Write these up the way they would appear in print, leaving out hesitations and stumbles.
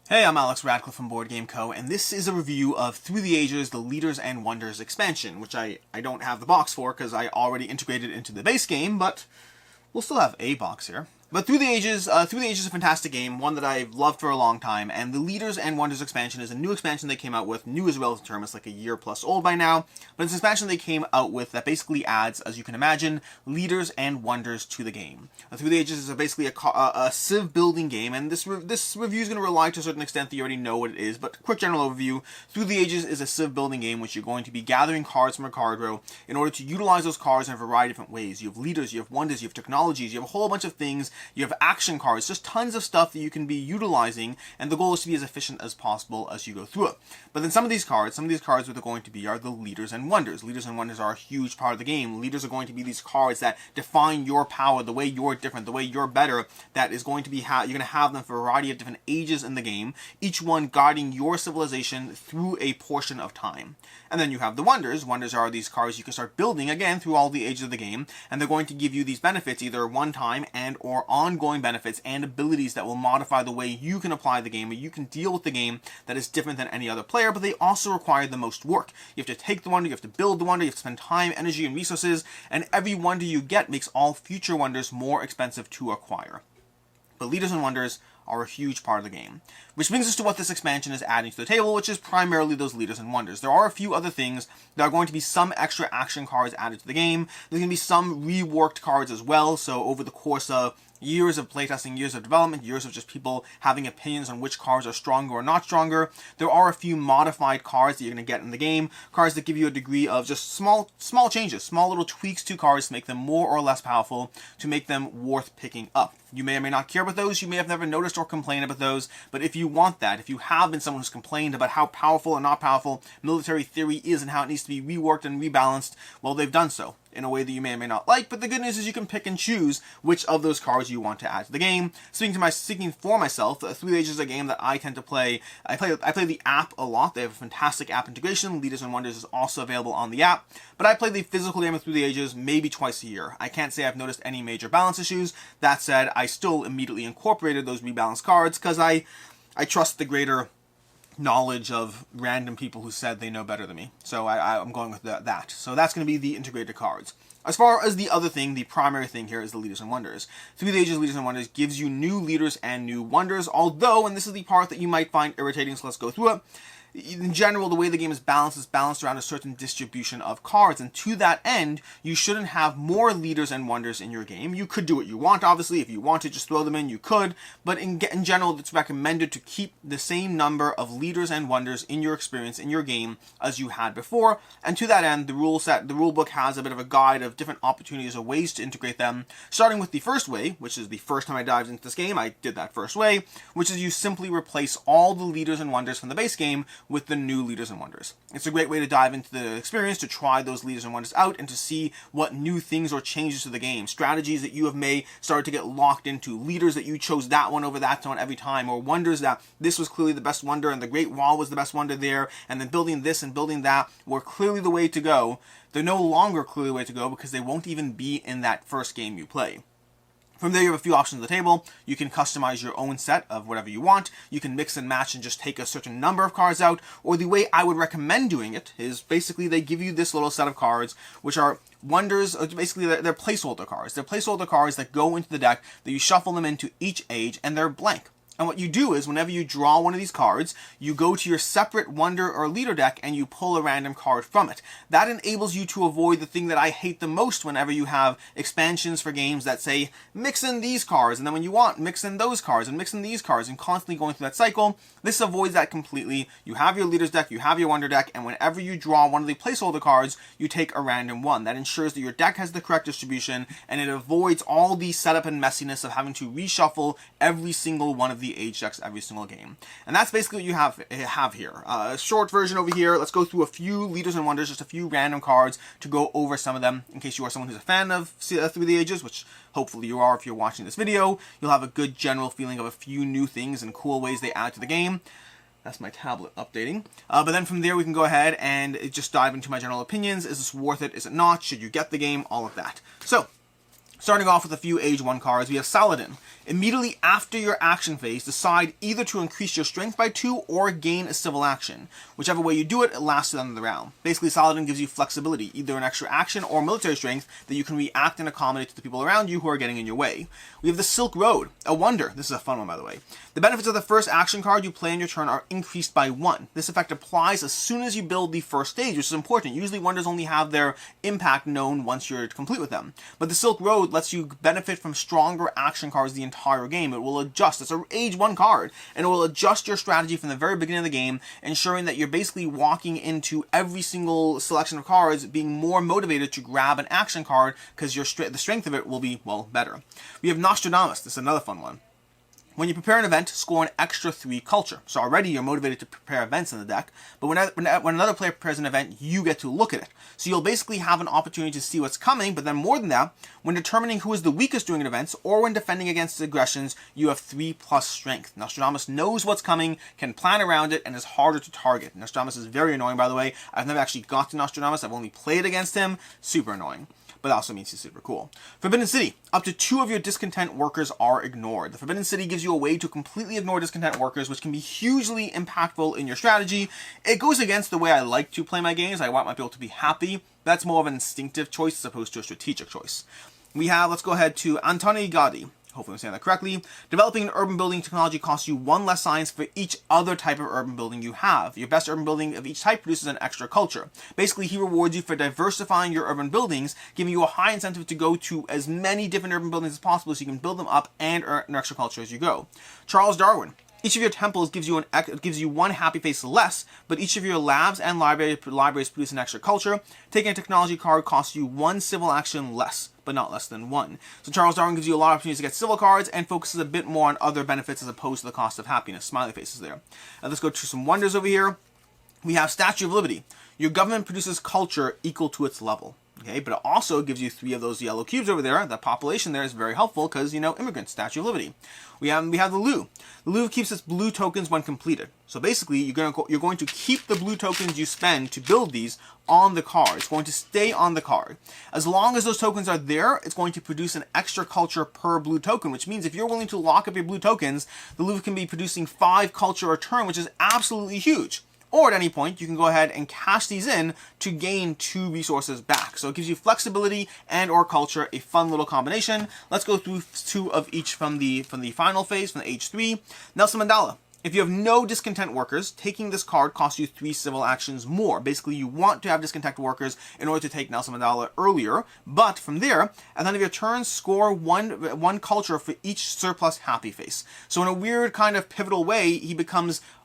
Hey, I'm Alex Radcliffe from Board Game Co., and this is a review of Through the Ages, the Leaders and Wonders expansion, which I don't have the box for because I already integrated it into the base game, but we'll still have a box here. But Through the Ages is a fantastic game, one that I've loved for a long time, and the Leaders and Wonders expansion is a new expansion they came out with. New is a relative term, it's like a year plus old by now, but it's an expansion they came out with that basically adds, as you can imagine, Leaders and Wonders to the game. Through the Ages is basically a civ building game, and this review is going to rely to a certain extent that you already know what it is, but quick general overview. Through the Ages is a civ building game which you're going to be gathering cards from a card row in order to utilize those cards in a variety of different ways. You have Leaders, you have Wonders, you have technologies, you have a whole bunch of things, you have action cards, just tons of stuff that you can be utilizing, and the goal is to be as efficient as possible as you go through it. But then some of these cards what they're going to be are the Leaders and Wonders. Leaders and Wonders are a huge part of the game. Leaders are going to be these cards that define your power, the way you're different, the way you're better, that is going to be, you're going to have them for a variety of different ages in the game, each one guiding your civilization through a portion of time. And then you have the Wonders. Wonders are these cards you can start building, again, through all the ages of the game, and they're going to give you these benefits, either one-time and or ongoing benefits and abilities that will modify the way you can apply the game, or you can deal with the game that is different than any other player, but they also require the most work. You have to take the Wonder, you have to build the Wonder, you have to spend time, energy, and resources, and every Wonder you get makes all future Wonders more expensive to acquire. But Leaders and Wonders are a huge part of the game. Which brings us to what this expansion is adding to the table, which is primarily those Leaders and Wonders. There are a few other things. There are going to be some extra action cards added to the game. There's going to be some reworked cards as well, so over the course of years of playtesting, years of development, years of just people having opinions on which cards are stronger or not stronger, there are a few modified cards that you're going to get in the game, cards that give you a degree of just small changes, small little tweaks to cards to make them more or less powerful, to make them worth picking up. You may or may not care about those, you may have never noticed or complained about those, but if you want that, if you have been someone who's complained about how powerful or not powerful military theory is and how it needs to be reworked and rebalanced, well, they've done so in a way that you may or may not like, but the good news is you can pick and choose which of those cards you want to add to the game. Speaking for myself, Through the Ages is a game that I tend to play. I play the app a lot. They have a fantastic app integration. Leaders and Wonders is also available on the app, but I play the physical game of Through the Ages maybe twice a year. I can't say I've noticed any major balance issues. That said, I still immediately incorporated those rebalanced cards because I trust the greater knowledge of random people who said they know better than me. So I'm going with that. So that's going to be the integrated cards. As far as the other thing, the primary thing here is the Leaders and Wonders. Through the Ages, Leaders and Wonders gives you new Leaders and new Wonders, although, and this is the part that you might find irritating, so let's go through it. In general, the way the game is balanced around a certain distribution of cards, and to that end, you shouldn't have more Leaders and Wonders in your game. You could do what you want, obviously. If you want to just throw them in, you could, but in general, it's recommended to keep the same number of Leaders and Wonders in your experience, in your game, as you had before, and to that end, the rule book has a bit of a guide of different opportunities or ways to integrate them, starting with the first way, which is the first time I dived into this game, I did that first way, which is you simply replace all the Leaders and Wonders from the base game with the new Leaders and Wonders. It's a great way to dive into the experience, to try those Leaders and Wonders out, and to see what new things or changes to the game. Strategies that you have may started to get locked into. Leaders that you chose that one over that one every time, or Wonders that this was clearly the best Wonder and the Great Wall was the best Wonder there, and then building this and building that were clearly the way to go. They're no longer clearly the way to go because they won't even be in that first game you play. From there, you have a few options on the table. You can customize your own set of whatever you want. You can mix and match and just take a certain number of cards out. Or the way I would recommend doing it is basically they give you this little set of cards, which are Wonders. Basically, they're placeholder cards. They're placeholder cards that go into the deck, that you shuffle them into each age, and they're blank. And what you do is, whenever you draw one of these cards, you go to your separate Wonder or Leader deck and you pull a random card from it. That enables you to avoid the thing that I hate the most whenever you have expansions for games that say, mix in these cards, and then when you want, mix in those cards, and mix in these cards, and constantly going through that cycle. This avoids that completely. You have your Leaders deck, you have your Wonder deck, and whenever you draw one of the placeholder cards, you take a random one. That ensures that your deck has the correct distribution, and it avoids all the setup and messiness of having to reshuffle every single one of the age decks every single game. And that's basically what you have here. A short version over here. Let's go through a few Leaders and Wonders, just a few random cards to go over some of them in case you are someone who's a fan of Through the Ages, which hopefully you are if you're watching this video. You'll have a good general feeling of a few new things and cool ways they add to the game. That's my tablet updating. But then from there we can go ahead and just dive into my general opinions. Is this worth it? Is it not? Should you get the game? All of that. So, Starting off with a few Age 1 cards, we have Saladin. Immediately after your action phase, decide either to increase your strength by 2 or gain a civil action. Whichever way you do it, it lasts to the end of the round. Basically, Saladin gives you flexibility, either an extra action or military strength that you can react and accommodate to the people around you who are getting in your way. We have the Silk Road, a wonder. This is a fun one, by the way. The benefits of the first action card you play on your turn are increased by 1. This effect applies as soon as you build the first stage, which is important. Usually wonders only have their impact known once you're complete with them. But the Silk Road lets you benefit from stronger action cards the entire game. It will adjust. It's an Age 1 card, and it will adjust your strategy from the very beginning of the game, ensuring that you're basically walking into every single selection of cards being more motivated to grab an action card because the strength of it will be, well, better. We have Nostradamus. This is another fun one. When you prepare an event, score an extra 3 culture. So already you're motivated to prepare events in the deck, but when another player prepares an event, you get to look at it. So you'll basically have an opportunity to see what's coming, but then more than that, when determining who is the weakest during events, or when defending against aggressions, you have 3+ strength. Nostradamus knows what's coming, can plan around it, and is harder to target. Nostradamus is very annoying, by the way. I've never actually got to Nostradamus. I've only played against him. Super annoying. But that also means he's super cool. Forbidden City. Up to 2 of your discontent workers are ignored. The Forbidden City gives you a way to completely ignore discontent workers, which can be hugely impactful in your strategy. It goes against the way I like to play my games. I want my people to be happy. That's more of an instinctive choice as opposed to a strategic choice. We have, let's go ahead to Antoni Gaudi. Hopefully I'm saying that correctly. Developing an urban building technology costs you 1 less science for each other type of urban building you have. Your best urban building of each type produces an extra culture. Basically, he rewards you for diversifying your urban buildings, giving you a high incentive to go to as many different urban buildings as possible so you can build them up and earn an extra culture as you go. Charles Darwin. Each of your temples gives you 1 happy face less, but each of your labs and libraries produce an extra culture. Taking a technology card costs you 1 civil action less, but not less than 1. So Charles Darwin gives you a lot of opportunities to get civil cards and focuses a bit more on other benefits as opposed to the cost of happiness. Smiley faces there. Let's go to some wonders over here. We have Statue of Liberty. Your government produces culture equal to its level. Okay, but it also gives you 3 of those yellow cubes over there. The population there is very helpful because, you know, immigrants, Statue of Liberty. We have the Lou. The Lou keeps its blue tokens when completed. So basically, you're going to keep the blue tokens you spend to build these on the card. It's going to stay on the card. As long as those tokens are there, it's going to produce an extra culture per blue token, which means if you're willing to lock up your blue tokens, the Lou can be producing 5 culture a turn, which is absolutely huge. Or at any point, you can go ahead and cash these in to gain 2 resources back. So it gives you flexibility and or culture, a fun little combination. Let's go through 2 of each from the final phase, from the Age 3. Nelson Mandela. If you have no discontent workers, taking this card costs you 3 civil actions more. Basically, you want to have discontent workers in order to take Nelson Mandela earlier. But from there, at the end of your turn, score one culture for each surplus happy face. So in a weird kind of pivotal way,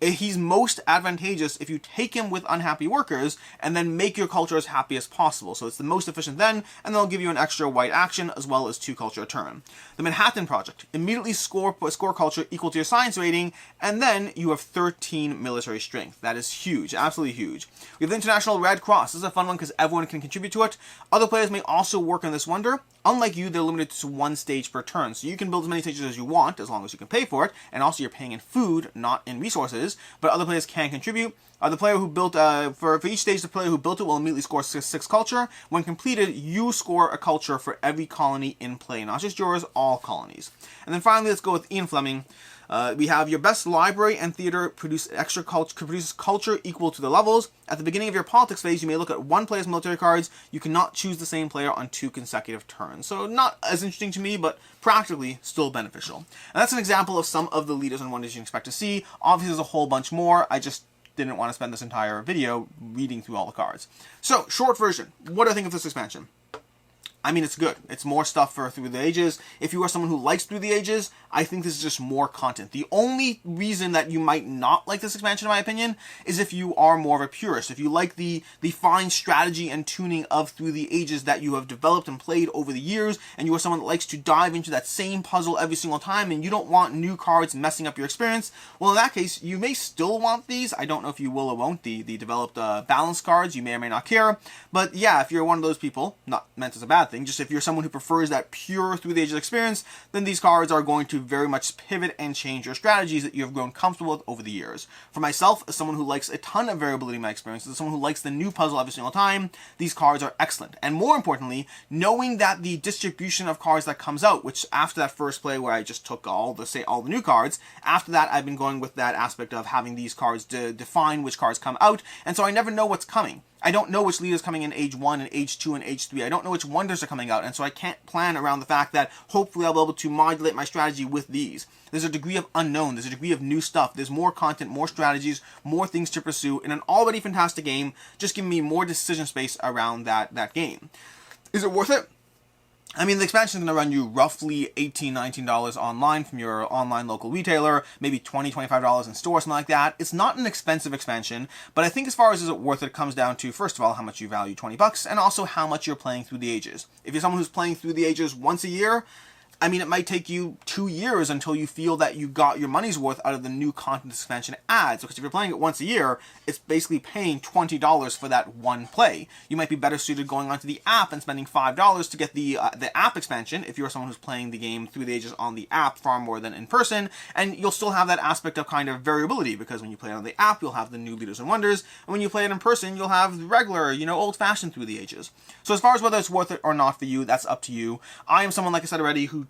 he's most advantageous if you take him with unhappy workers and then make your culture as happy as possible. So it's the most efficient then, and they'll give you an extra white action as well as 2 culture a turn. The Manhattan Project. Immediately score culture equal to your science rating, and then you have 13 military strength. That is huge, absolutely huge. We have the International Red Cross. This is a fun one because everyone can contribute to it. Other players may also work on this wonder. Unlike you, they're limited to 1 stage per turn, so you can build as many stages as you want, as long as you can pay for it, and also you're paying in food, not in resources, but other players can contribute. The player who built, for each stage, the player who built it will immediately score 6 culture. When completed, you score a culture for every colony in play, not just yours, all colonies. And then finally, let's go with Ian Fleming. We have your best library and theater produces culture equal to the levels. At the beginning of your politics phase, you may look at 1 player's military cards. You cannot choose the same player on 2 consecutive turns. So not as interesting to me, but practically still beneficial. And that's an example of some of the leaders and wonders you can expect to see. Obviously, there's a whole bunch more. I just didn't want to spend this entire video reading through all the cards. So, short version. What do I think of this expansion? I mean, it's good. It's more stuff for Through the Ages. If you are someone who likes Through the Ages, I think this is just more content. The only reason that you might not like this expansion, in my opinion, is if you are more of a purist. If you like the fine strategy and tuning of Through the Ages that you have developed and played over the years, and you are someone that likes to dive into that same puzzle every single time, and you don't want new cards messing up your experience, well, in that case, you may still want these. I don't know if you will or won't. The developed balance cards, you may or may not care. But yeah, if you're one of those people, not meant as a bad thing, thing. Just if you're someone who prefers that pure Through the Ages experience, then these cards are going to very much pivot and change your strategies that you have grown comfortable with over the years. For myself, as someone who likes a ton of variability in my experiences, as someone who likes the new puzzle every single time, these cards are excellent. And more importantly, knowing that the distribution of cards that comes out, which after that first play where I just took all the new cards, after that I've been going with that aspect of having these cards define which cards come out, and so I never know what's coming. I don't know which leaders coming in age 1 and age 2 and age 3. I don't know which wonders are coming out, and so I can't plan around the fact that hopefully I'll be able to modulate my strategy with these. There's a degree of unknown, there's a degree of new stuff, there's more content, more strategies, more things to pursue in an already fantastic game, just giving me more decision space around that game. Is it worth it? I mean, the expansion is going to run you roughly $18, $19 online from your online local retailer, maybe $20, $25 in store, something like that. It's not an expensive expansion, but I think as far as is it worth it, it comes down to, first of all, how much you value $20, and also how much you're playing Through the Ages. If you're someone who's playing Through the Ages once a year, I mean, it might take you 2 years until you feel that you got your money's worth out of the new content expansion adds. Because if you're playing it once a year, it's basically paying $20 for that one play. You might be better suited going onto the app and spending $5 to get the app expansion if you're someone who's playing the game Through the Ages on the app far more than in person. And you'll still have that aspect of kind of variability, because when you play it on the app, you'll have the new leaders and wonders, and when you play it in person, you'll have the regular, old-fashioned Through the Ages. So as far as whether it's worth it or not for you, that's up to you. I am someone, like I said already, who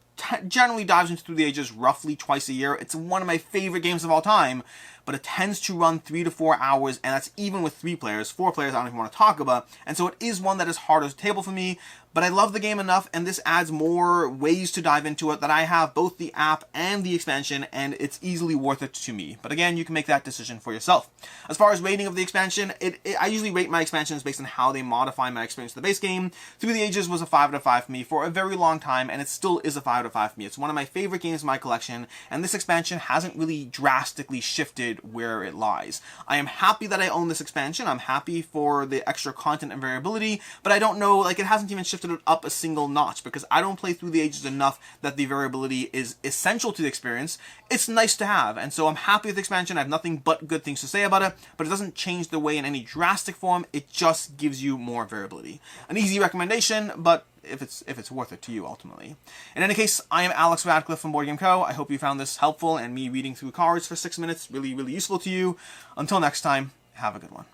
generally dives into Through the Ages roughly twice a year. It's one of my favorite games of all time, but it tends to run 3 to 4 hours, and that's even with 3 players. 4 players I don't even want to talk about, and so it is one that is harder to table for me, but I love the game enough, and this adds more ways to dive into it, that I have both the app and the expansion, and it's easily worth it to me. But again, you can make that decision for yourself. As far as rating of the expansion, I usually rate my expansions based on how they modify my experience of the base game. Through the Ages was a 5 out of 5 for me for a very long time, and it still is a 5 out of 5 for me. It's one of my favorite games in my collection, and this expansion hasn't really drastically shifted where it lies. I am happy that I own this expansion. I'm happy for the extra content and variability, but I don't know, it hasn't even shifted it up a single notch, because I don't play Through the Ages enough that the variability is essential to the experience. It's nice to have, and so I'm happy with the expansion. I have nothing but good things to say about it, but it doesn't change the way in any drastic form. It just gives you more variability. An easy recommendation, but if it's worth it to you ultimately. In any case, I am Alex Radcliffe from Board Game Co. I hope you found this helpful, and me reading through cards for 6 minutes really, really useful to you. Until next time, have a good one.